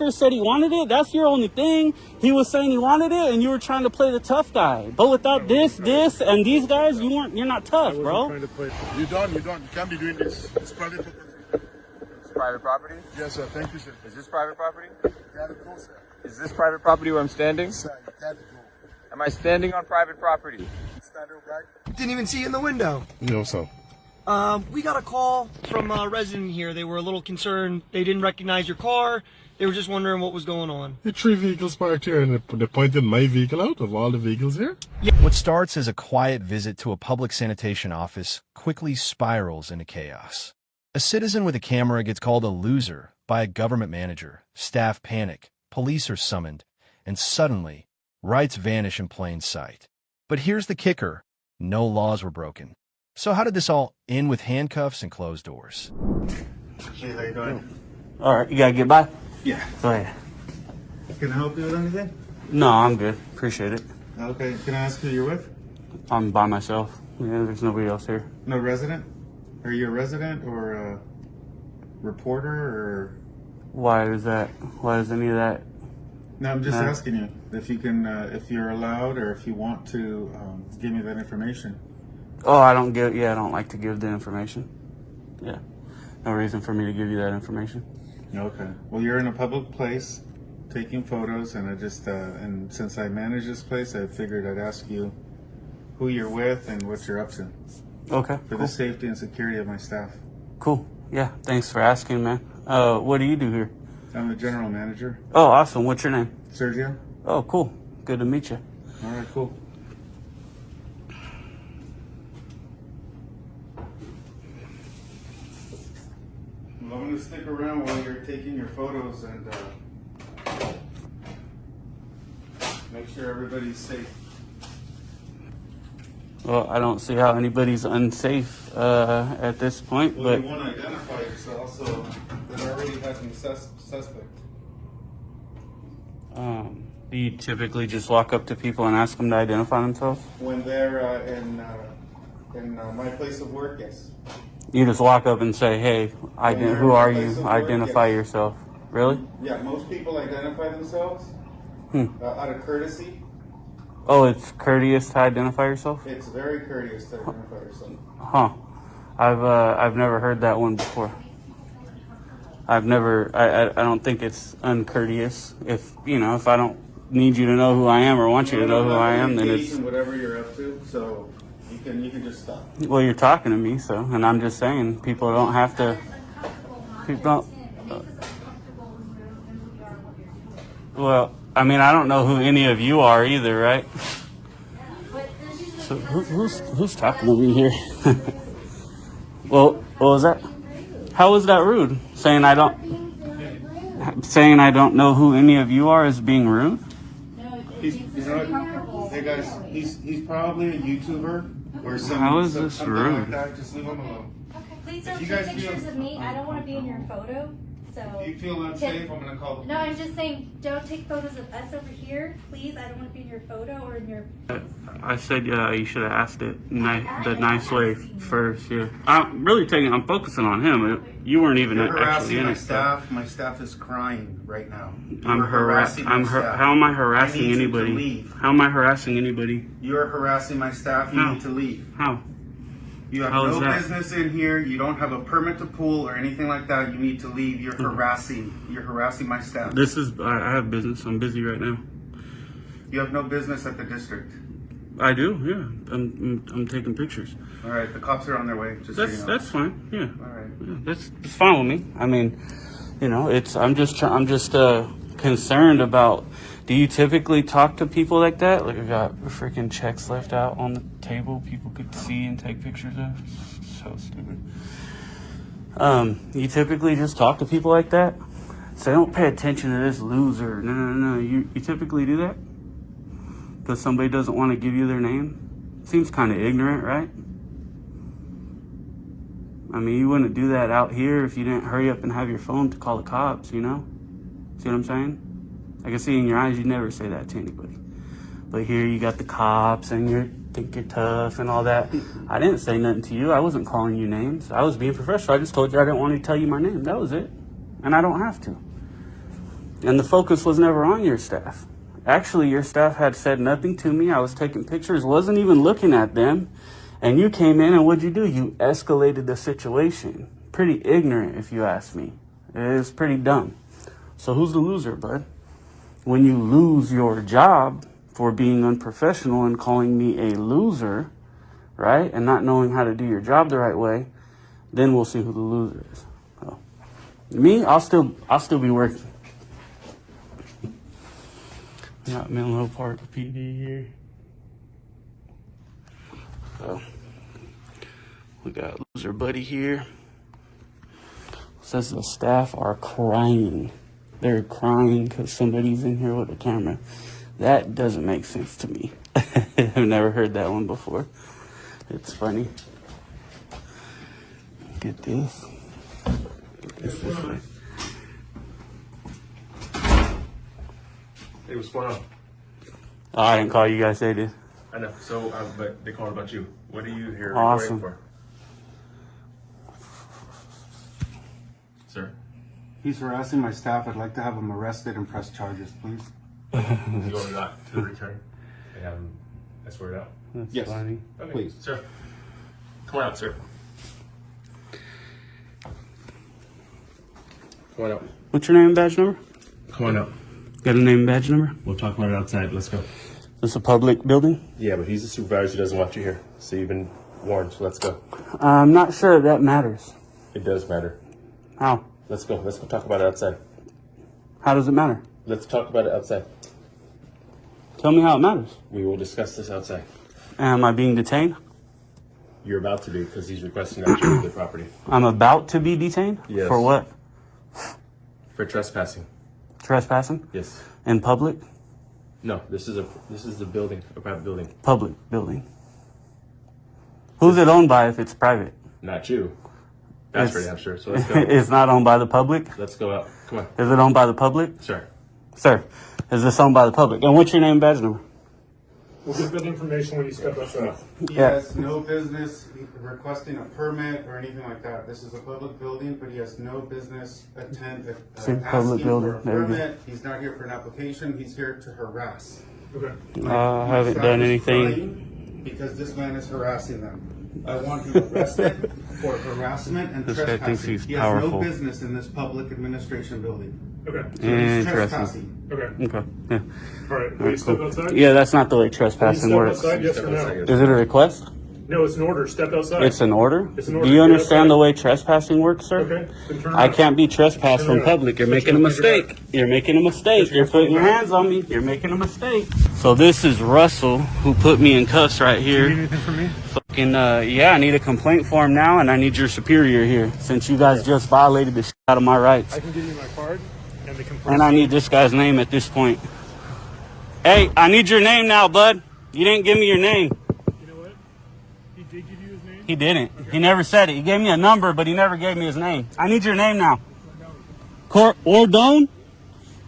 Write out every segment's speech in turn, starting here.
sticker said he wanted it. That's your only thing. He was saying he wanted it, and you were trying to play the tough guy. But without this, and these guys, you're not tough, bro. You don't. You can't be doing this. It's private property. It's private property? Yes, sir. Thank you, sir. Is this private property? You can't go, sir. Is this private property where I'm standing? Sir, you can't go. Am I standing on private property? Stand back. Didn't even see you in the window. No, sir. We got a call from a resident here. They were a little concerned. They didn't recognize your car. They were just wondering what was going on. The 3 vehicles parked here, and they pointed my vehicle out of all the vehicles here. What starts as a quiet visit to a public sanitation office quickly spirals into chaos. A citizen with a camera gets called a loser by a government manager, staff panic, police are summoned, and suddenly, rights vanish in plain sight. But here's the kicker. No laws were broken. So how did this all end with handcuffs and closed doors? Hey, how you doing? All right, you gotta get by? Yeah. Go ahead. Can I help you with anything? No, I'm good. Appreciate it. Okay. Can I ask who you're with? I'm by myself. Yeah, there's nobody else here. No resident? Are you a resident or a reporter or? Why is that? Why is any of that? No, I'm just asking you if you can, if you're allowed or if you want to give me that information. Oh, I don't like to give the information. Yeah. No reason for me to give you that information. Okay. Well, you're in a public place taking photos, and I just, and since I manage this place, I figured I'd ask you who you're with and what you're up to. Okay. For the safety and security of my staff. Cool. Yeah. Thanks for asking, man. What do you do here? I'm the general manager. Oh, awesome. What's your name? Sergio? Oh, cool. Good to meet you. All right, cool. Well, I'm going to stick around while you're taking your photos and make sure everybody's safe. Well, I don't see how anybody's unsafe at this point, Well, but you want to identify yourself, so it already has some suspect. do you typically just walk up to people and ask them to identify themselves? When they're in my place of work, yes. You just walk up and say, "Hey, who are you? Place of work, Identify yes. yourself." Really? Yeah, most people identify themselves out of courtesy. Oh, it's courteous to identify yourself? It's very courteous to identify yourself. Huh. I've never heard that one before. I don't think it's uncourteous. If I don't need you to know who I am or want you to know who I am, then it's whatever you're up to, so you can just stop. well, you're talking to me, so, and I'm just saying people don't have to. People don't. Well, I mean, I don't know who any of you are either, right? So who's talking to me here? Well, what was that? How was that rude? Saying I don't know who any of you are is being rude? Hey guys, he's probably a YouTuber or something. How is this something rude? like that. Just leave him alone. Please don't you take guys pictures feel- of me. I don't want to be in your photo. So If you feel unsafe, I'm gonna call the No, I'm police. just saying, don't take photos of us over here, please. I don't want to be in your photo or in your. I said you should have asked it the nice way first. Yeah, I'm focusing on him. You weren't even You're actually harassing in my it. staff. My staff is crying right now. I'm You're harassing my staff. How am I I harassing need you to anybody? leave. How am I harassing anybody? You're harassing my staff. You How? need to leave. How? You have How is no that? business in here. You don't have a permit to pool or anything like that. You need to leave. You're harassing my staff. I have business. I'm busy right now. You have no business at the district. I do. Yeah. I'm taking pictures. All right, the cops are on their way. Just so you know. That's fine. Yeah. All right. Yeah, that's fine with me. I mean, I'm just concerned about. Do you typically talk to people like that? Like, I got freaking checks left out on the table people could see and take pictures of. So stupid. You typically just talk to people like that? So don't pay attention to this loser. No. You typically do that? Because somebody doesn't want to give you their name? Seems kind of ignorant, right? I mean, you wouldn't do that out here if you didn't hurry up and have your phone to call the cops, See what I'm saying? I can see in your eyes you never say that to anybody. But here you got the cops and you think you're tough and all that. I didn't say nothing to you. I wasn't calling you names. I was being professional. I just told you I didn't want to tell you my name. That was it. And I don't have to. And the focus was never on your staff. Actually, your staff had said nothing to me. I was taking pictures, wasn't even looking at them. And you came in and what'd you do? You escalated the situation. Pretty ignorant, if you ask me. It's pretty dumb. So who's the loser, bud? When you lose your job for being unprofessional and calling me a loser, right? And not knowing how to do your job the right way, then we'll see who the loser is. So, me, I'll still be working. Got Menlo Park PD here. So we got loser buddy here. Says the staff are crying. They're crying because somebody's in here with a camera. That doesn't make sense to me. I've never heard that one before. It's funny. Get this. Get this way. Hey, what's going on? Oh, I didn't call you guys, they did. I know. So, but they called about you. What are you here Awesome. reporting for? Sir? He's harassing my staff. I'd like to have him arrested and press charges, please. You ordered that to return and have him escorted out? That's Yes. funny. Okay. Please. Sir. Come on out, sir. Come on out. What's your name and badge number? Come on out. Got a name and badge number? We'll talk about it outside. Let's go. This is a public building? Yeah, but he's the supervisor. He doesn't want you here. So you've been warned. So let's go. I'm not sure that matters. It does matter. How? Let's go. Let's go talk about it outside. How does it matter? Let's talk about it outside. Tell me how it matters. We will discuss this outside. Am I being detained? You're about to be because he's requesting that you leave the property. I'm about to be detained? Yes. For what? For trespassing. Trespassing? Yes. In public? No, this is the building, a private building. Public building. Who's it owned by if it's private? Not you. That's It's- for damn sure. So let's go. It's not owned by the public? Let's go out. Come on. Is it owned by the public? Sir. Sir, is this owned by the public? And what's your name and badge number? We'll get that information when you step outside. He Yeah. has no business requesting a permit or anything like that. This is a public building, but he has no business See, public asking building. for a There you go. permit. He's not here for an application. He's here to harass. Okay. I haven't Staff done is anything. crying because this man is harassing them. I want him arrested for harassment and This guy trespassing. thinks he's he has powerful. no business in this public administration building. Okay. So he's Interesting. trespassing. Okay. Okay. Yeah. All right. Will you step outside? Yeah, that's not the way Will you trespassing step works. outside? Yes or Step no? outside, yes. Is it a request? No, it's an order. Step outside. It's an order? It's an Do order. you Get understand outside. the way trespassing works, sir? Okay. Then turn I around. can't be trespassed Turn from around. public. You're Put making a your hands on your mistake. You're making a mistake. Put your You're hands on putting your your back. hands on me. You're making a mistake. So this is Russell, who put me in cuffs right Do you here. need anything from me? Fucking, yeah, I need a complaint form now, and I need your superior here, since you guys just violated the shit out of my rights. I can give you my card and the complaint. And I need this guy's name at this point. Hey, I need your name now, bud. You didn't give me your name. You know what? He did give you his name? He didn't. He never said it. He gave me a number, but he never gave me his name. I need your name now. Ordone?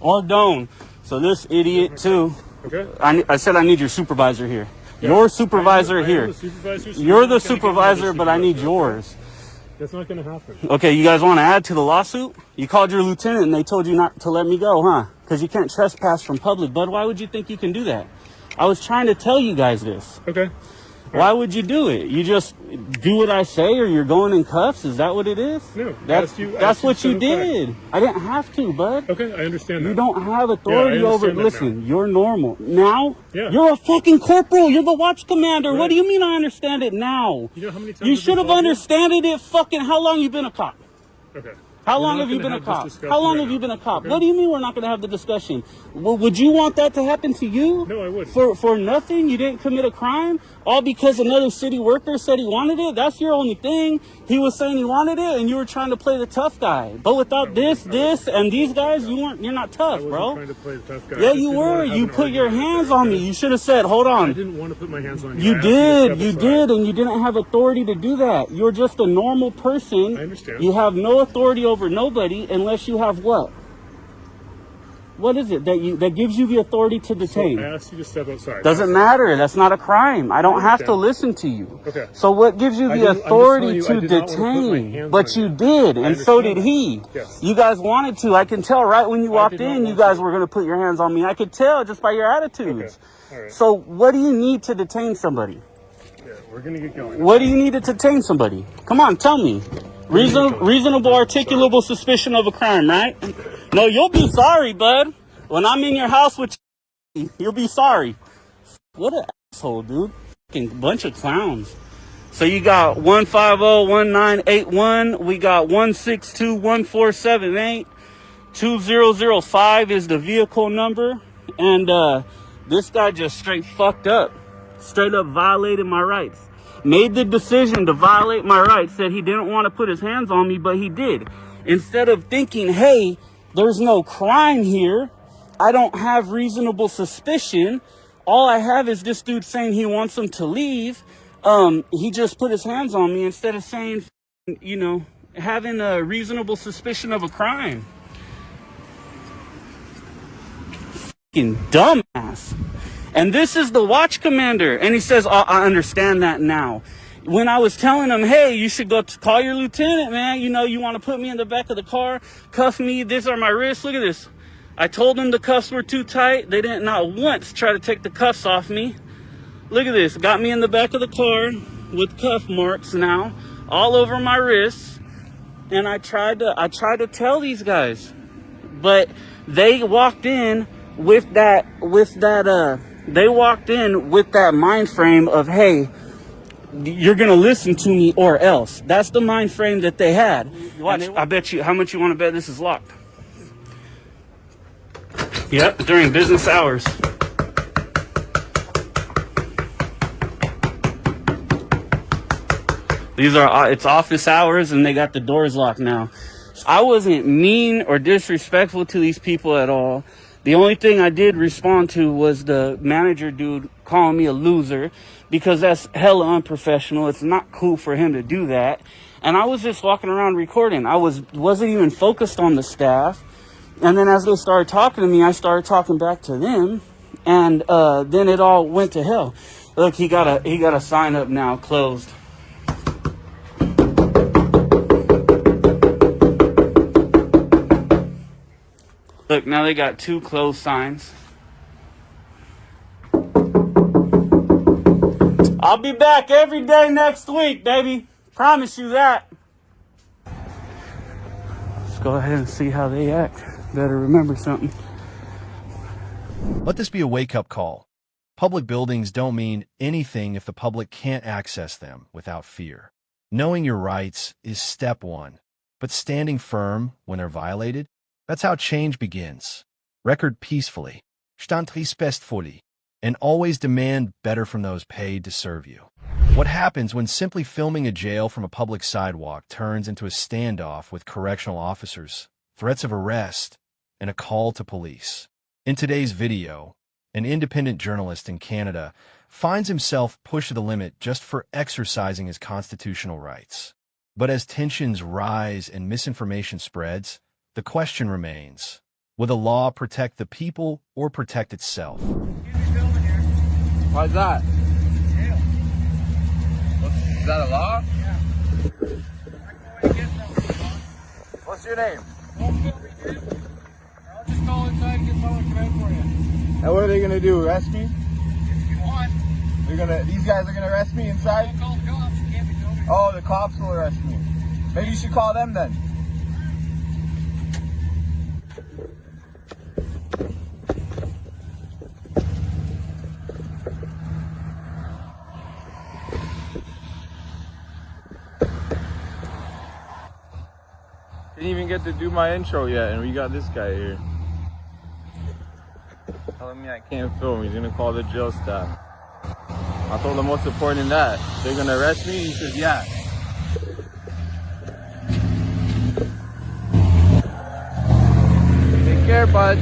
Ordone. So this idiot, too. Okay. I said I need your supervisor here. Your supervisor I am here. the supervisor, so You're not the gonna give me supervisor, but I need supervisor. yours. That's not going to happen. Okay, you guys want to add to the lawsuit? You called your lieutenant and they told you not to let me go, huh? Because you can't trespass from public. Bud, why would you think you can do that? I was trying to tell you guys this. Okay. Why would you do it? You just do what I say, or you're going in cuffs? Is that what it is? No, That's asked you- that's asked you what to you step aside. did. I didn't have to, bud. Okay, I understand that. You don't have authority Yeah, I over. understand that Listen, now. you're normal now. Yeah. You're a fucking corporal. You're the watch commander. What Right. do you mean? I understand it now. You know how many times You I've should been have called here? understood it. Fucking how long you been a cop? Okay. How We're long not have you gonna been a have this cop? discussion How long right have you now. been a cop? Okay. What do you mean we're not going to have the discussion? Well, would you want that to happen to you? No, I wouldn't. For nothing? You didn't commit a crime? All because another city worker said he wanted it? That's your only thing. He was saying he wanted it, and you were trying to play the tough guy. But without this, and these guys, you're not I tough, wasn't bro. trying to play the tough guy. I Yeah, just you didn't wanna were. have You an put your argument hands right on there. me. You should have said, hold I on. didn't want to put my hands on you. You I asked you to did, step you aside. did, and you didn't have authority to do that. You're just a normal person. I understand. You have no authority over nobody unless you have what? What is it that gives you the authority to detain? I asked you to step outside. Doesn't matter. That's not a crime. I don't have to listen to you. Okay. So what gives you the authority to detain? But you did, and so did he. Yes. You guys wanted to. I can tell right when you walked in, you guys were going to put your hands on me. I could tell just by your attitudes. Okay. All right. So what do you need to detain somebody? Yeah, we're gonna get going. What do you need to detain somebody? Come on, tell me. Reasonable, articulable suspicion of a crime, right? No, you'll be sorry, bud. When I'm in your house with you, you'll be sorry. What an asshole, dude. Fucking bunch of clowns. So you got 150-1981. We got 162-1478. 2005 is the vehicle number. And this guy just straight fucked up. Straight up violated my rights. Made the decision to violate my rights. Said he didn't want to put his hands on me, but he did. Instead of thinking, hey, there's no crime here. I don't have reasonable suspicion. All I have is this dude saying he wants him to leave. He just put his hands on me instead of saying, you know, having a reasonable suspicion of a crime. Fucking dumbass. And this is the watch commander. And he says, oh, I understand that now. When I was telling him, hey, you should go call your lieutenant, man. You know, you want to put me in the back of the car, cuff me. These are my wrists. Look at this. I told them the cuffs were too tight. They didn't not once try to take the cuffs off me. Look at this. Got me in the back of the car with cuff marks now all over my wrists. And I tried to tell these guys, but they walked in with that mind frame of, hey, you're going to listen to me or else. That's the mind frame that they had. Watch, I bet you, how much you want to bet this is locked? Yep, during business hours. It's office hours and they got the doors locked now. I wasn't mean or disrespectful to these people at all. The only thing I did respond to was the manager dude calling me a loser, because that's hella unprofessional. It's not cool for him to do that. And I was just walking around recording. I wasn't even focused on the staff. And then as they started talking to me, I started talking back to them. And then it all went to hell. Look, he got a sign up now, closed. Look, now they got 2 closed signs. I'll be back every day next week, baby. Promise you that. Let's go ahead and see how they act. Better remember something. Let this be a wake-up call. Public buildings don't mean anything if the public can't access them without fear. Knowing your rights is step one, but standing firm when they're violated, that's how change begins. Record peacefully, stand respectfully, and always demand better from those paid to serve you. What happens when simply filming a jail from a public sidewalk turns into a standoff with correctional officers, threats of arrest, and a call to police? In today's video, an independent journalist in Canada finds himself pushed to the limit just for exercising his constitutional rights. But as tensions rise and misinformation spreads, the question remains, will the law protect the people or protect itself? Why's that? Is that a law? Yeah. What's your name? I'll just call inside and get someone to come out for you. And what are they gonna do? Arrest me? If you want. These guys are gonna arrest me inside? I'll call the cops. You can't be filming. Oh, the cops will arrest me. Maybe you should call them then. Didn't even get to do my intro yet, and we got this guy here telling me I can't film. He's gonna call the jail staff. I told him, what's the point in that? They're gonna arrest me? He says, yeah. Take care, bud.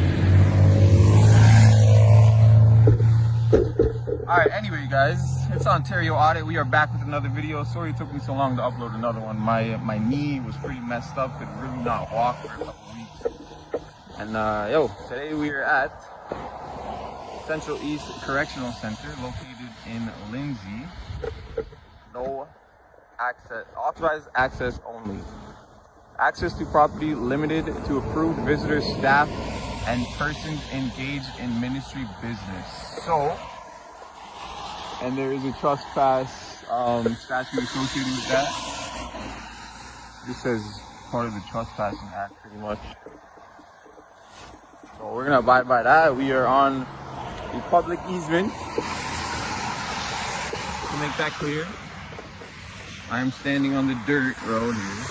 Alright, anyway guys, it's Ontario Audit. We are back with another video. Sorry it took me so long to upload another one. My knee was pretty messed up, could really not walk for a couple weeks. And yo, today we are at Central East Correctional Center, located in Lindsay. No access, authorized access only. Access to property limited to approved visitors, staff, and persons engaged in ministry business. So, and there is a trespass statute associated with that. This says part of the trespassing act, pretty much. So we're gonna abide by that. We are on the public easement. To make that clear, I am standing on the dirt road here.